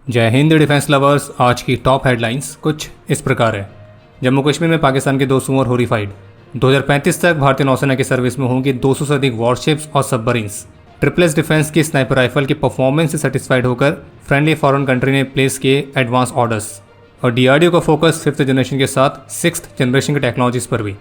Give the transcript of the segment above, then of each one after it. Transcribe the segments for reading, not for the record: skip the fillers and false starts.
जय Hind defence lovers. आज की टॉप हेडलाइंस कुछ इस प्रकार है। जम्मू कश्मीर में पाकिस्तान के 2 सुअर होरीफाइड। 2035 तक भारतीय नौसेना की सर्विस में होंगी 200 से अधिक वॉरशिप्स और सबमरीन्स। ट्रिपल डिफेंस की स्नाइपर राइफल की परफॉर्मेंस से सेटिस्फाइड होकर फ्रेंडली फॉरेन कंट्री ने प्लेस किए एडवांस ऑर्डर्स। और डीआरडीओ का फोकस 5th जनरेशन के साथ 6th जनरेशन की टेक्नोलॉजीज पर भी।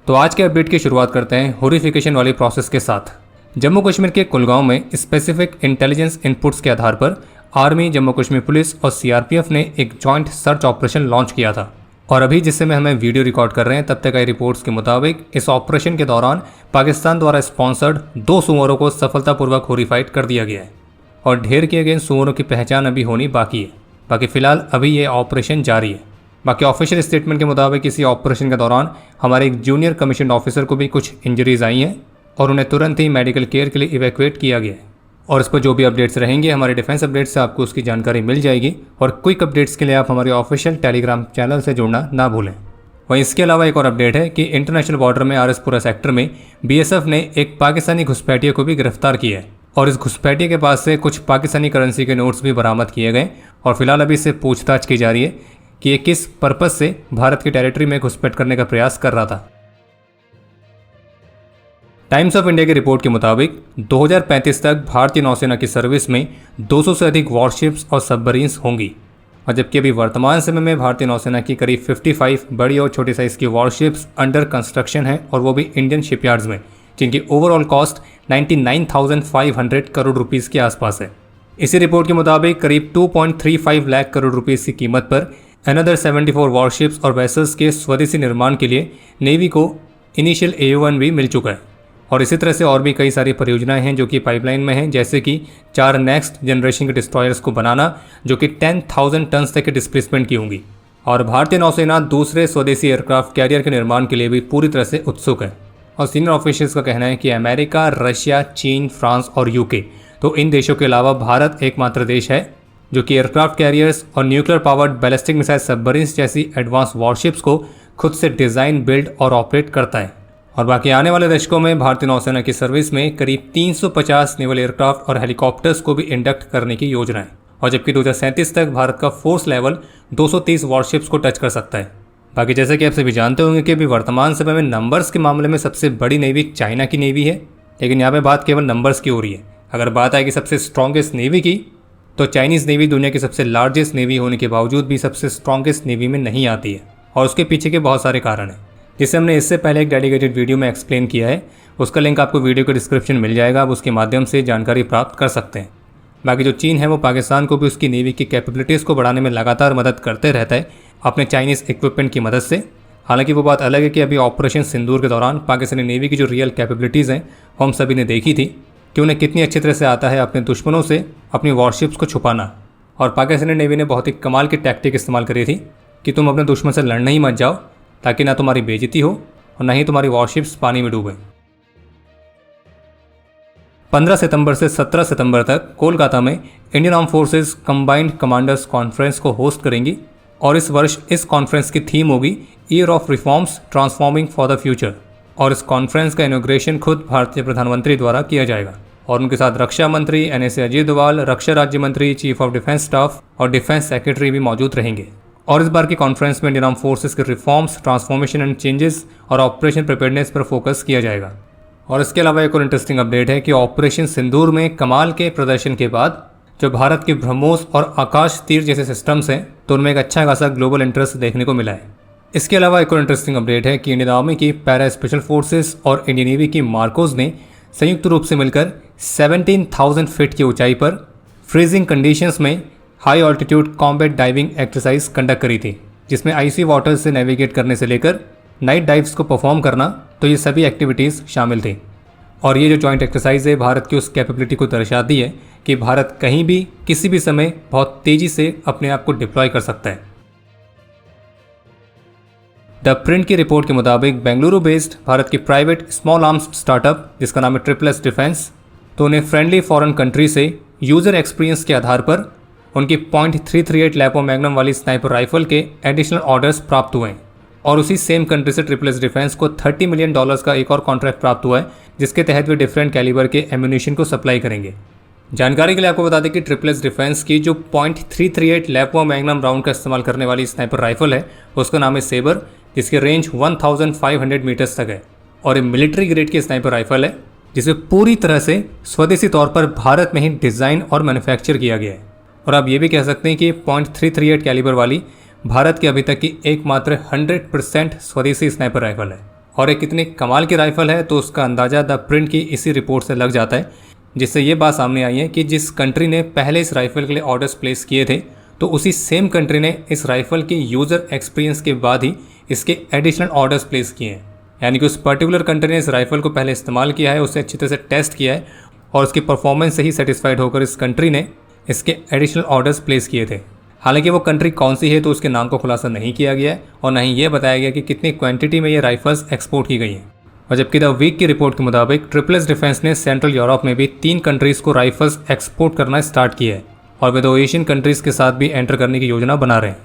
तो आज के अपडेट की शुरुआत करते हैं होरिफिकेशन वाली प्रोसेस के साथ। जम्मू कश्मीर के कुलगांव में स्पेसिफिक इंटेलिजेंस इनपुट्स के आधार पर आर्मी, जम्मू कश्मीर पुलिस और सीआरपीएफ ने एक जॉइंट सर्च ऑपरेशन लॉन्च किया था। और अभी जिससे में हमें वीडियो रिकॉर्ड कर रहे हैं तब तक आई रिपोर्ट्स के मुताबिक इस ऑपरेशन के दौरान पाकिस्तान द्वारा स्पॉन्सर्ड 2 सुअरों को सफलतापूर्वक होरीफाइड कर दिया गया है। और ढेर किए गए सुअरों की पहचान अभी होनी बाकी है। बाकी फिलहाल अभी ये ऑपरेशन जारी है। बाकी ऑफिशियल स्टेटमेंट के मुताबिक इसी ऑपरेशन के दौरान हमारे एक जूनियर कमीशन ऑफिसर को भी कुछ इंजरीज आई हैं और उन्हें तुरंत ही मेडिकल केयर के लिए इवैक्यूएट किया गया है। और इस पर जो भी अपडेट्स रहेंगे हमारे डिफेंस अपडेट्स से आपको उसकी जानकारी मिल जाएगी। और क्विक अपडेट्स के लिए आप हमारे ऑफिशियल टेलीग्राम चैनल से जुड़ना ना भूलें। वहीं इसके अलावा एक और अपडेट है कि इंटरनेशनल बॉर्डर में आरएसपुरा सेक्टर में बीएसएफ ने एक पाकिस्तानी घुसपैठिए को भी गिरफ्तार किया है। और इस घुसपैठिए के पास से कुछ पाकिस्तानी करेंसी के नोट्स भी बरामद किए गए। और फिलहाल अभी इससे पूछताछ की जा रही है कि ये किस पर्पस से भारत की टेरिटरी में घुसपैठ करने का प्रयास कर रहा था। टाइम्स ऑफ इंडिया की रिपोर्ट के मुताबिक 2035 तक भारतीय नौसेना की सर्विस में 200 से अधिक वॉरशिप्स और सबमरीन्स होंगी। और जबकि अभी वर्तमान समय में भारतीय नौसेना की करीब 55 बड़ी और छोटी साइज की वॉरशिप्स अंडर कंस्ट्रक्शन है और वो भी इंडियन शिपयार्ड्स में, जिनकी ओवरऑल कॉस्ट 99,500 करोड़ रुपीज़ के आसपास है। इसी रिपोर्ट के मुताबिक करीब 2.35 लाख करोड़ रुपीज़ की कीमत पर अनदर 74 वॉरशिप्स और वेसल्स के स्वदेशी निर्माण के लिए नेवी को इनिशियल AO1 भी मिल चुका है। और इसी तरह से और भी कई सारी परियोजनाएं हैं जो कि पाइपलाइन में हैं, जैसे कि 4 नेक्स्ट जनरेशन के डिस्ट्रॉयर्स को बनाना जो कि 10,000 टन तक के डिस्प्लेसमेंट की होंगी। और भारतीय नौसेना दूसरे स्वदेशी एयरक्राफ्ट कैरियर के निर्माण के लिए भी पूरी तरह से उत्सुक है। और सीनियर ऑफिशियल्स का कहना है कि अमेरिका, रशिया, चीन, फ्रांस और यूके, तो इन देशों के अलावा भारत एकमात्र देश है जो कि एयरक्राफ्ट कैरियर्स और nuclear powered ballistic missile submarines जैसी एडवांस वॉरशिप्स को खुद से डिज़ाइन, बिल्ड और ऑपरेट करता है। और बाकी आने वाले दशकों में भारतीय नौसेना की सर्विस में करीब 350 नेवल एयरक्राफ्ट और हेलीकॉप्टर्स को भी इंडक्ट करने की योजना है। और जबकि 2037 तक भारत का फोर्स लेवल 230 वॉरशिप्स को टच कर सकता है। बाकी जैसे कि आप सभी जानते होंगे कि अभी वर्तमान समय में नंबर्स के मामले में सबसे बड़ी नेवी चाइना की नेवी है, लेकिन यहाँ पे बात केवल नंबर्स की हो रही है। अगर बात आएगी सबसे स्ट्रॉन्गेस्ट नेवी की, तो चाइनीज़ नेवी दुनिया की सबसे लार्जेस्ट नेवी होने के बावजूद भी सबसे स्ट्रॉन्गेस्ट नेवी में नहीं आती है। और उसके पीछे के बहुत सारे कारण हैं, जिसे हमने इससे पहले एक डेडिकेटेड वीडियो में एक्सप्लेन किया है। उसका लिंक आपको वीडियो के डिस्क्रिप्शन मिल जाएगा, आप उसके माध्यम से जानकारी प्राप्त कर सकते हैं। बाकी जो चीन है वो पाकिस्तान को भी उसकी नेवी की कैपेबिलिटीज़ को बढ़ाने में लगातार मदद करते रहता है अपने चाइनीज़ इक्विपमेंट की मदद से। हालांकि वो बात अलग है कि अभी ऑपरेशन सिंदूर के दौरान पाकिस्तानी नेवी की जो रियल कैपेबिलिटीज़ हैं वो हम सभी ने देखी थी कि उन्हें कितनी अच्छी तरह से आता है अपने दुश्मनों से अपनी वॉरशिप्स को छुपाना। और पाकिस्तानी नेवी ने बहुत ही कमाल की टैक्टिक इस्तेमाल करी थी कि तुम अपने दुश्मन से लड़ने ही मत जाओ, ताकि ना तुम्हारी बेइज्जती हो और ना ही तुम्हारी वॉरशिप्स पानी में डूबे। 15 सितंबर से 17 सितंबर तक कोलकाता में Indian arm forces combined commanders conference को होस्ट करेंगी। और इस वर्ष इस कॉन्फ्रेंस की थीम होगी year of reforms transforming for the future. और इस कॉन्फ्रेंस का इनॉग्रेशन खुद भारतीय प्रधानमंत्री द्वारा किया जाएगा। और उनके साथ रक्षा मंत्री NSA अजीत डोभाल, रक्षा राज्य मंत्री, चीफ ऑफ डिफेंस स्टाफ और डिफेंस सेक्रेटरी भी मौजूद रहेंगे। और इस बार की कॉन्फ्रेंस में इंडियन आर्म फोर्सेस के रिफॉर्म्स, ट्रांसफॉर्मेशन एंड चेंजेस और ऑपरेशन प्रिपेयर्डनेस पर फोकस किया जाएगा। और इसके अलावा एक और इंटरेस्टिंग अपडेट है कि ऑपरेशन सिंदूर में कमाल के प्रदर्शन के बाद जो भारत के ब्रह्मोस और आकाश तीर जैसे सिस्टम्स हैं, तो उनमें एक अच्छा खासा ग्लोबल इंटरेस्ट देखने को मिला है। इसके अलावा एक और इंटरेस्टिंग अपडेट है कि इंडियन आर्मी की पैरा स्पेशल फोर्सेस और इंडियन नेवी की मार्कोज ने संयुक्त रूप से मिलकर 17,000 फीट की ऊंचाई पर फ्रीजिंग कंडीशंस में high altitude combat diving exercise conduct करी थी, जिसमें आइसी वाटर्स से नेविगेट करने से लेकर नाइट डाइव्स को परफॉर्म करना, तो ये सभी एक्टिविटीज़ शामिल थी। और ये जो जॉइंट एक्सरसाइज है भारत की उस कैपेबिलिटी को दर्शाती है कि भारत कहीं भी किसी भी समय बहुत तेज़ी से अपने आप को डिप्लॉय कर सकता है। द प्रिंट की रिपोर्ट के मुताबिक बेंगलुरु बेस्ड भारत की प्राइवेट स्मॉल आर्म्स स्टार्टअप जिसका नाम है ट्रिपल डिफेंस, तो उन्हें फ्रेंडली फॉरेन कंट्री से यूज़र एक्सपीरियंस के आधार पर उनकी .338 लैपो मैग्नम वाली स्नाइपर राइफल के एडिशनल ऑर्डर्स प्राप्त हुए हैं। और उसी सेम कंट्री से ट्रिपल एस डिफेंस को $30 मिलियन का एक और कॉन्ट्रैक्ट प्राप्त हुआ है, जिसके तहत वे डिफरेंट कैलिबर के एम्यूनिशन को सप्लाई करेंगे। जानकारी के लिए आपको बता दें कि ट्रिपल एस डिफेंस की जो .338 लैपवा मैग्नम राउंड का इस्तेमाल करने वाली स्नाइपर राइफल है, उसका नाम है सेबर, जिसकी रेंज 1500 मीटर्स तक है और ये मिलिट्री ग्रेड की स्नाइपर राइफल है, जिसे पूरी तरह से स्वदेशी तौर पर भारत में ही डिज़ाइन और मैन्युफैक्चर किया गया है। और आप ये भी कह सकते हैं कि .338 कैलिबर वाली भारत की अभी तक की एकमात्र 100% स्वदेशी स्नाइपर राइफल है। और एक कितनी कमाल की राइफल है तो उसका अंदाज़ा द प्रिंट की इसी रिपोर्ट से लग जाता है, जिससे ये बात सामने आई है कि जिस कंट्री ने पहले इस राइफल के लिए ऑर्डर्स प्लेस किए थे, तो उसी सेम कंट्री ने इस राइफल के यूज़र एक्सपीरियंस के बाद ही इसके एडिशनल ऑर्डर्स प्लेस किए हैं। यानी कि उस पर्टिकुलर कंट्री ने इस राइफल को पहले इस्तेमाल किया है, उसे अच्छी तरह से टेस्ट किया है और उसकी परफॉर्मेंस से ही सेटिस्फाइड होकर इस कंट्री ने इसके एडिशनल ऑर्डर्स प्लेस किए थे। हालांकि वो कंट्री कौन सी है तो उसके नाम को खुलासा नहीं किया गया है और ना ही ये बताया गया कि कितनी क्वांटिटी में ये राइफल्स एक्सपोर्ट की गई हैं। और जबकि द वीक की रिपोर्ट के मुताबिक ट्रिपल एस डिफेंस ने सेंट्रल यूरोप में भी 3 कंट्रीज़ को राइफल्स एक्सपोर्ट करना स्टार्ट किया है और वे 2 एशियन कंट्रीज़ के साथ भी एंटर करने की योजना बना रहे हैं।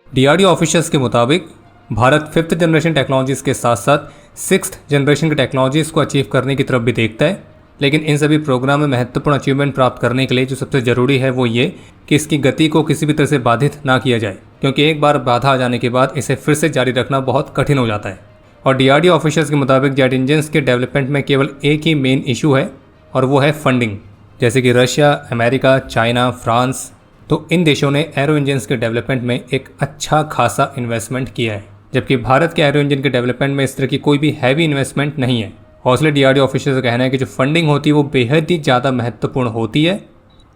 DRDO ऑफिशियल्स के मुताबिक भारत 5th जनरेशन टेक्नोलॉजीज़ के साथ साथ 6th जनरेशन की टेक्नोलॉजीज़ को अचीव करने की तरफ भी देखता है, लेकिन इन सभी प्रोग्राम में महत्वपूर्ण अचीवमेंट प्राप्त करने के लिए जो सबसे ज़रूरी है वो ये कि इसकी गति को किसी भी तरह से बाधित ना किया जाए, क्योंकि एक बार बाधा आ जाने के बाद इसे फिर से जारी रखना बहुत कठिन हो जाता है। और DRDO ऑफिशियल्स के मुताबिक जेट इंजन्स के डेवलपमेंट में केवल एक ही मेन इशू है और वो है फंडिंग। जैसे कि रशिया, अमेरिका, चाइना, फ्रांस, तो इन देशों ने एरो इंजन्स के डेवलपमेंट में एक अच्छा खासा इन्वेस्टमेंट किया है, जबकि भारत के एरो इंजन के डेवलपमेंट में इस तरह की कोई भी हैवी इन्वेस्टमेंट नहीं है। और इसलिए DRDO ऑफिशियल का कहना है कि जो फंडिंग होती है वो बेहद ही ज़्यादा महत्वपूर्ण होती है।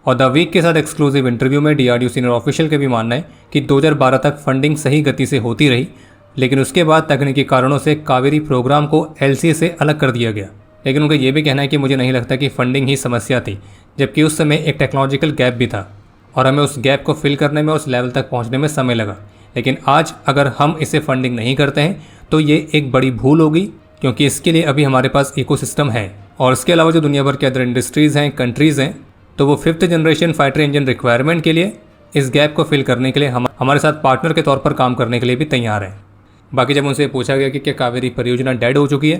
और द वीक के साथ एक्सक्लूसिव इंटरव्यू में DRDO सीनियर ऑफिशियल के भी मानना है कि 2012 तक फंडिंग सही गति से होती रही, लेकिन उसके बाद तकनीकी कारणों से कावेरी प्रोग्राम को LCA से अलग कर दिया गया। लेकिन उनका ये भी कहना है कि मुझे नहीं लगता कि फंडिंग ही समस्या थी, जबकि उस समय एक टेक्नोलॉजिकल गैप भी था और हमें उस गैप को फिल करने में, उस लेवल तक पहुँचने में समय लगा। लेकिन आज अगर हम इसे फंडिंग नहीं करते हैं तो ये एक बड़ी भूल होगी, क्योंकि इसके लिए अभी हमारे पास इकोसिस्टम है। और इसके अलावा जो दुनिया भर के अदर इंडस्ट्रीज़ हैं, कंट्रीज़ हैं, तो वो 5th generation fighter engine requirement के लिए, इस गैप को फिल करने के लिए हमारे साथ पार्टनर के तौर पर काम करने के लिए भी तैयार हैं। बाकी जब उनसे पूछा गया कि क्या कावेरी परियोजना डेड हो चुकी है,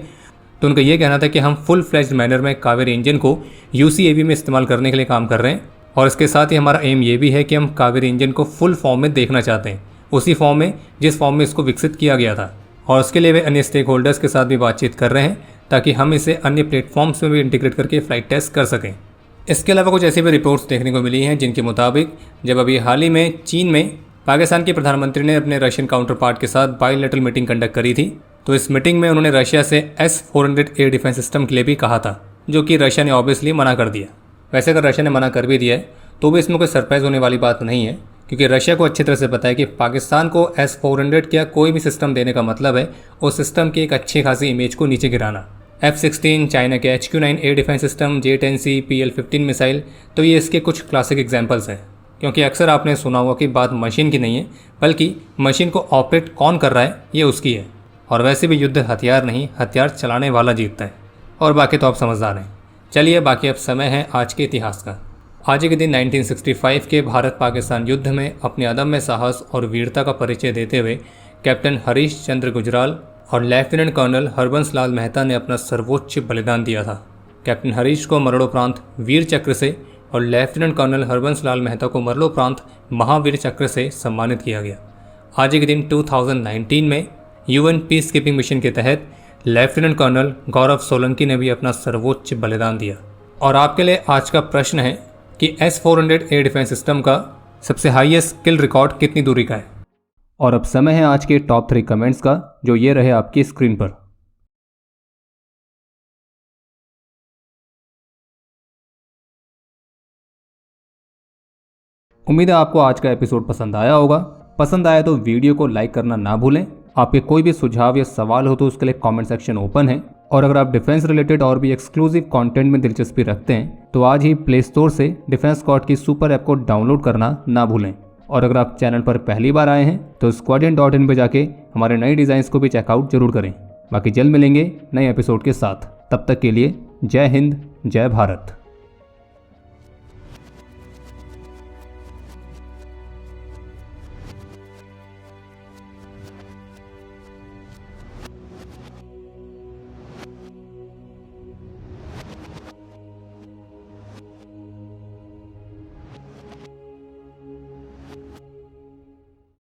तो उनका ये कहना था कि हम फुल फ्लेज्ड मैनर में कावेरी इंजन को UCAV में इस्तेमाल करने के लिए काम कर रहे हैं और इसके साथ ही हमारा एम ये भी है कि हम कावेरी इंजन को फुल फॉर्म में देखना चाहते हैं, उसी फॉर्म में जिस फॉर्म में इसको विकसित किया गया था। और उसके लिए वे अन्य स्टेक होल्डर्स के साथ भी बातचीत कर रहे हैं ताकि हम इसे अन्य प्लेटफॉर्म्स में भी इंटीग्रेट करके फ्लाइट टेस्ट कर सकें। इसके अलावा कुछ ऐसी भी रिपोर्ट्स देखने को मिली हैं जिनके मुताबिक जब अभी हाल ही में चीन में पाकिस्तान के प्रधानमंत्री ने अपने रशियन काउंटर पार्ट के साथ बायलैटरल मीटिंग कंडक्ट करी थी, तो इस मीटिंग में उन्होंने रशिया से S-400 एयर डिफेंस सिस्टम के लिए भी कहा था, जो कि रशिया ने ऑब्वियसली मना कर दिया। वैसे अगर रशिया ने मना कर भी दिया है तो भी इसमें कोई सरप्राइज़ होने वाली बात नहीं है, क्योंकि रशिया को अच्छी तरह से पता है कि पाकिस्तान को S-400 या कोई भी सिस्टम देने का मतलब है उस सिस्टम की एक अच्छी खासी इमेज को नीचे गिराना। F-16, चाइना के HQ-9 air defence system, J-10C, PL-15 missile, तो ये इसके कुछ क्लासिक एग्जांपल्स हैं। क्योंकि अक्सर आपने सुना होगा कि बात मशीन की नहीं है, बल्कि मशीन को ऑपरेट कौन कर रहा है ये उसकी है। और वैसे भी युद्ध हथियार नहीं, हथियार चलाने वाला जीतता है। और बाकी तो आप समझदार हैं। चलिए बाकी अब समय है आज के इतिहास का। आज के दिन 1965 के भारत पाकिस्तान युद्ध में अपने अदम्य साहस और वीरता का परिचय देते हुए कैप्टन हरीश चंद्र गुजराल और लेफ्टिनेंट कर्नल हरबंस लाल मेहता ने अपना सर्वोच्च बलिदान दिया था। कैप्टन हरीश को मरणोपरांत वीर चक्र से और लेफ्टिनेंट कर्नल हरबंस लाल मेहता को मरणोपरांत महावीर चक्र से सम्मानित किया गया। आज के दिन 2019 में UN पीस कीपिंग मिशन के तहत लेफ्टिनेंट कर्नल गौरव सोलंकी ने भी अपना सर्वोच्च बलिदान दिया। और आपके लिए आज का प्रश्न है कि S-400 एयर डिफेंस सिस्टम का सबसे हाईएस्ट किल रिकॉर्ड कितनी दूरी का है। और अब समय है आज के टॉप 3 कमेंट्स का, जो ये रहे आपकी स्क्रीन पर। उम्मीद है आपको आज का एपिसोड पसंद आया होगा। पसंद आया तो वीडियो को लाइक करना ना भूलें। आपके कोई भी सुझाव या सवाल हो तो उसके लिए कमेंट सेक्शन ओपन है। और अगर आप डिफेंस रिलेटेड और भी एक्सक्लूसिव कंटेंट में दिलचस्पी रखते हैं तो आज ही प्ले स्टोर से डिफेंस स्क्वाड की सुपर ऐप को डाउनलोड करना ना भूलें। और अगर आप चैनल पर पहली बार आए हैं तो squadron.in पे जाके हमारे नए डिज़ाइंस को भी चेकआउट जरूर करें। बाकी जल्द मिलेंगे नए एपिसोड के साथ। तब तक के लिए जय हिंद, जय भारत।